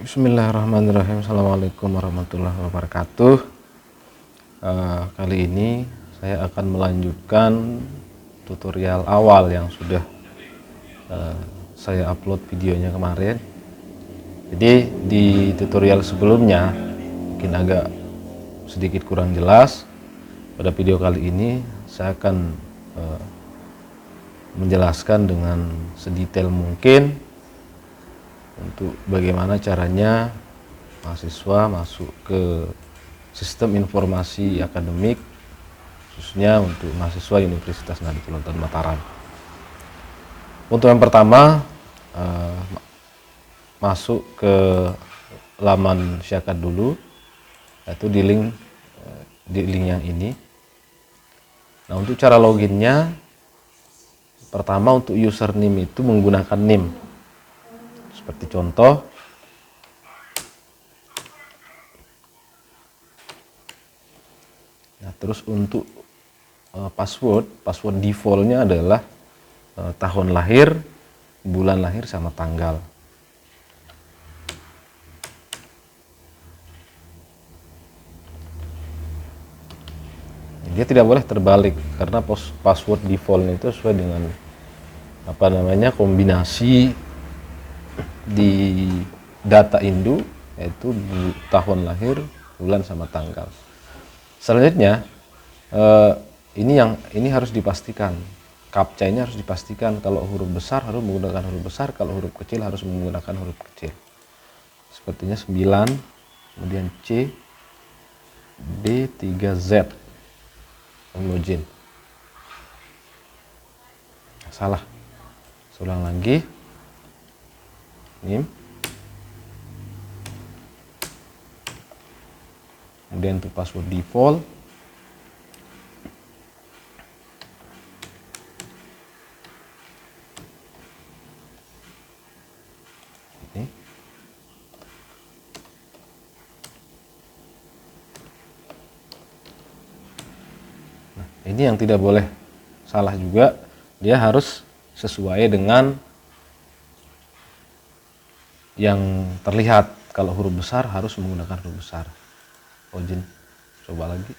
Bismillahirrahmanirrahim. Assalamualaikum warahmatullahi wabarakatuh. Kali ini saya akan melanjutkan tutorial awal yang sudah saya upload videonya kemarin. Jadi di tutorial sebelumnya mungkin agak sedikit kurang jelas. Pada video kali ini saya akan menjelaskan dengan sedetail mungkin untuk bagaimana caranya mahasiswa masuk ke sistem informasi akademik, khususnya untuk mahasiswa Universitas Nahdlatul Ulama Mataram. Untuk yang pertama, masuk ke laman Syakat dulu, yaitu di link yang ini. Nah, untuk cara loginnya, pertama untuk username itu menggunakan NIM. Seperti contoh, nah terus untuk password defaultnya adalah tahun lahir, bulan lahir sama tanggal. Dia tidak boleh terbalik karena password defaultnya itu sesuai dengan kombinasi di data induk, yaitu tahun lahir, bulan sama tanggal. Selanjutnya ini harus dipastikan, captcha ini harus dipastikan. Kalau huruf besar harus menggunakan huruf besar, kalau huruf kecil harus menggunakan huruf kecil. Sepertinya 9, kemudian C, D, 3Z, login. Salah, ulang lagi. NIM, kemudian untuk password default, ini. Nah, ini yang tidak boleh salah juga, dia harus sesuai dengan yang terlihat. Kalau huruf besar harus menggunakan huruf besar. Login, coba lagi.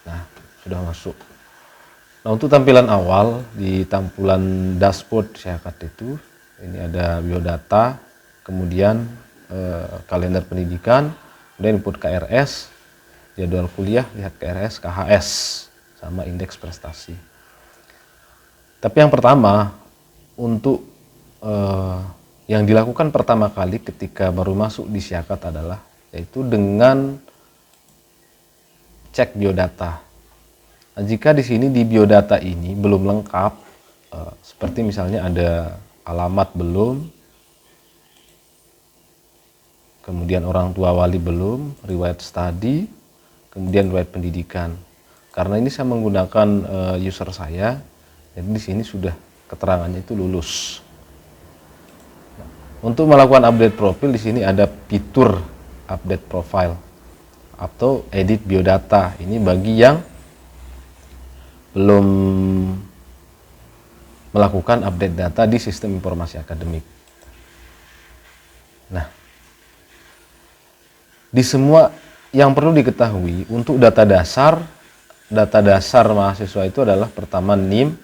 Nah, sudah masuk. Nah, untuk tampilan awal di tampilan dashboard Syakat itu, ini ada biodata, kemudian kalender pendidikan, kemudian input KRS, jadwal kuliah, lihat KRS, KHS, sama indeks prestasi. Tapi yang pertama, untuk yang dilakukan pertama kali ketika baru masuk di Syakat adalah yaitu dengan cek biodata. Nah, jika di sini di biodata ini belum lengkap, seperti misalnya ada alamat belum, kemudian orang tua wali belum, riwayat studi, kemudian riwayat pendidikan. Karena ini saya menggunakan user saya, jadi di sini sudah keterangannya itu lulus. Untuk melakukan update profil di sini ada fitur update profile atau edit biodata. Ini bagi yang belum melakukan update data di sistem informasi akademik. Nah, di semua yang perlu diketahui untuk data dasar mahasiswa itu adalah pertama NIM,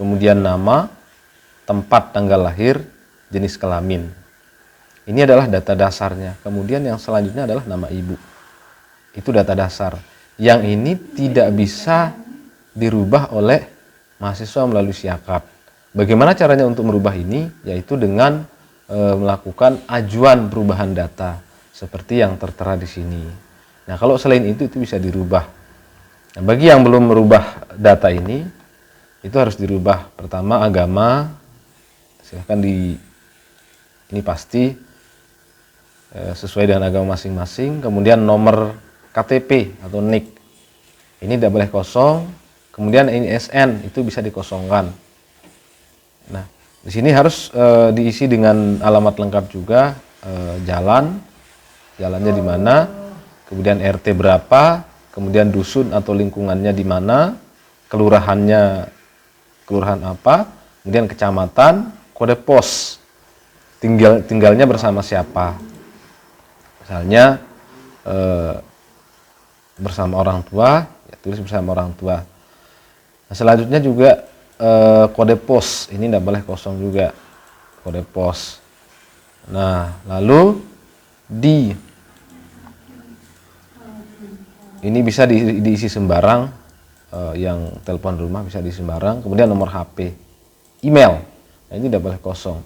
kemudian nama, tempat tanggal lahir, jenis kelamin. Ini adalah data dasarnya. Kemudian yang selanjutnya adalah nama ibu. Itu data dasar. Yang ini tidak bisa dirubah oleh mahasiswa melalui Syakat. Bagaimana caranya untuk merubah ini? Yaitu dengan melakukan ajuan perubahan data seperti yang tertera di sini. Nah, kalau selain itu bisa dirubah. Nah, bagi yang belum merubah data ini, itu harus dirubah. Pertama agama, silahkan ini pasti sesuai dengan agama masing-masing. Kemudian nomor KTP atau NIK ini tidak boleh kosong. Kemudian ISN itu bisa dikosongkan. Nah, di sini harus diisi dengan alamat lengkap juga, jalannya di mana, kemudian RT berapa, kemudian dusun atau lingkungannya di mana, kelurahan apa, kemudian kecamatan, kode pos, tinggalnya bersama siapa. Misalnya bersama orang tua, ya tulis bersama orang tua. Nah, selanjutnya juga kode pos, ini tidak boleh kosong juga, kode pos. Nah, lalu ini bisa diisi sembarang, yang telepon rumah bisa diisi sembarang, kemudian nomor HP, email, nah, ini tidak boleh kosong.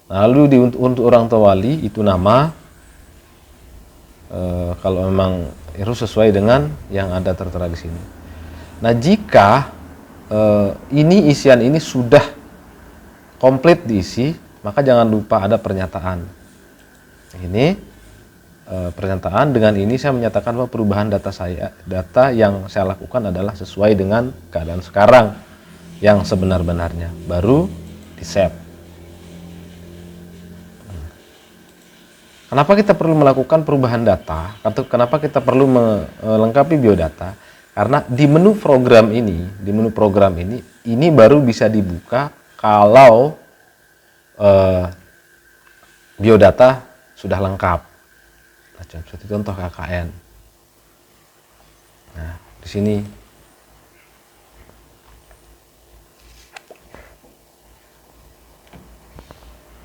Nah, lalu untuk orang tua wali itu nama, kalau memang harus sesuai dengan yang ada tertera di sini. Nah, jika ini isian ini sudah komplit diisi, maka jangan lupa ada pernyataan. Ini pernyataan, dengan ini saya menyatakan bahwa perubahan data yang saya lakukan adalah sesuai dengan keadaan sekarang yang sebenar-benarnya, baru di save. Kenapa kita perlu melakukan perubahan data? Atau kenapa kita perlu melengkapi biodata? Karena di menu program ini baru bisa dibuka kalau biodata sudah lengkap. Nah, contoh KKN. Nah, di sini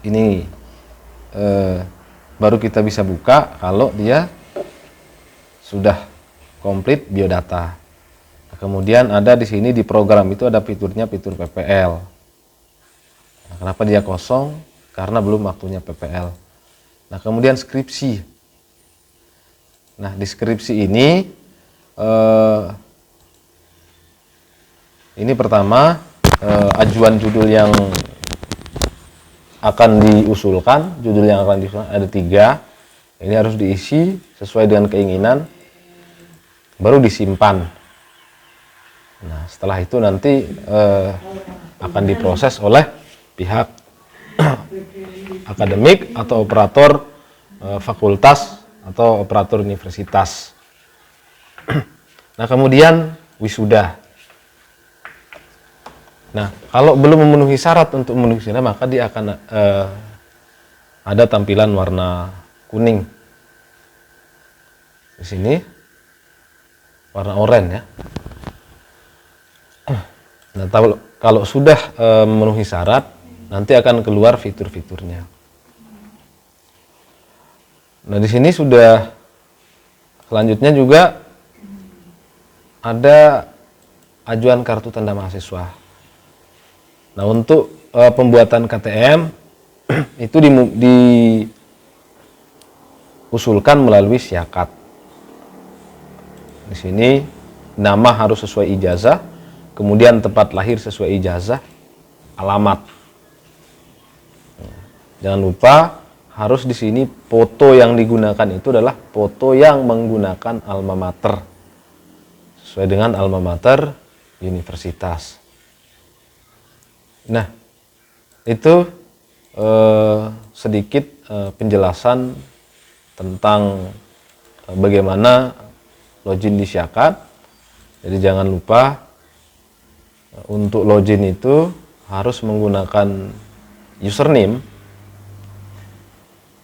ini baru kita bisa buka kalau dia sudah komplit biodata. Nah, kemudian ada di sini di program itu ada fiturnya, fitur PPL. Nah, kenapa dia kosong? Karena belum waktunya PPL. Nah, kemudian skripsi. Nah, di skripsi ini pertama ajuan judul yang akan diusulkan, ada 3. Ini harus diisi sesuai dengan keinginan, baru disimpan. Nah, setelah itu nanti akan diproses oleh pihak akademik atau operator fakultas atau operator universitas. Nah, kemudian wisuda. Nah, kalau belum memenuhi syarat untuk memenuhi wisuda, maka dia akan ada tampilan warna kuning. Di sini warna oranye ya. Nah, kalau sudah memenuhi syarat, nanti akan keluar fitur-fiturnya. Nah, di sini sudah selanjutnya juga ada ajuan kartu tanda mahasiswa. Nah, untuk pembuatan KTM itu diusulkan melalui syakat. Di sini nama harus sesuai ijazah, kemudian tempat lahir sesuai ijazah, alamat. Jangan lupa harus di sini foto yang digunakan itu adalah foto yang menggunakan alma mater, sesuai dengan alma mater universitas. Nah, itu sedikit penjelasan tentang bagaimana login di Syakat. Jadi jangan lupa untuk login itu harus menggunakan username,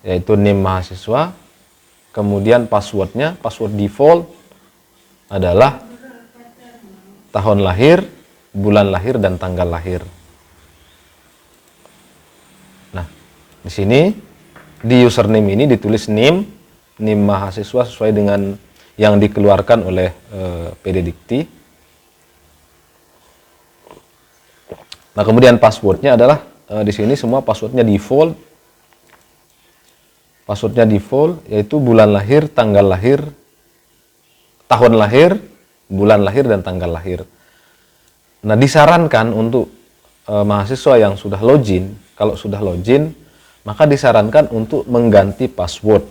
yaitu name mahasiswa, kemudian passwordnya, password default adalah tahun lahir, bulan lahir, dan tanggal lahir. Nah, di sini di username ini ditulis name mahasiswa sesuai dengan yang dikeluarkan oleh PD Dikti. Nah, kemudian passwordnya adalah di sini semua passwordnya default. Passwordnya default yaitu bulan lahir, tanggal lahir, tahun lahir, bulan lahir, dan tanggal lahir. Nah, disarankan untuk mahasiswa yang sudah login, kalau sudah login, maka disarankan untuk mengganti password.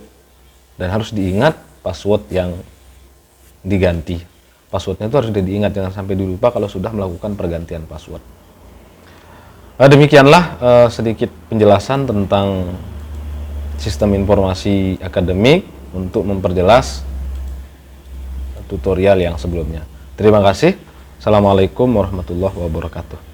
Dan harus diingat password yang diganti. Passwordnya itu harus diingat, jangan sampai dilupa kalau sudah melakukan pergantian password. Demikianlah sedikit penjelasan tentang sistem informasi akademik untuk memperjelas tutorial yang sebelumnya. Terima kasih. Assalamualaikum warahmatullahi wabarakatuh.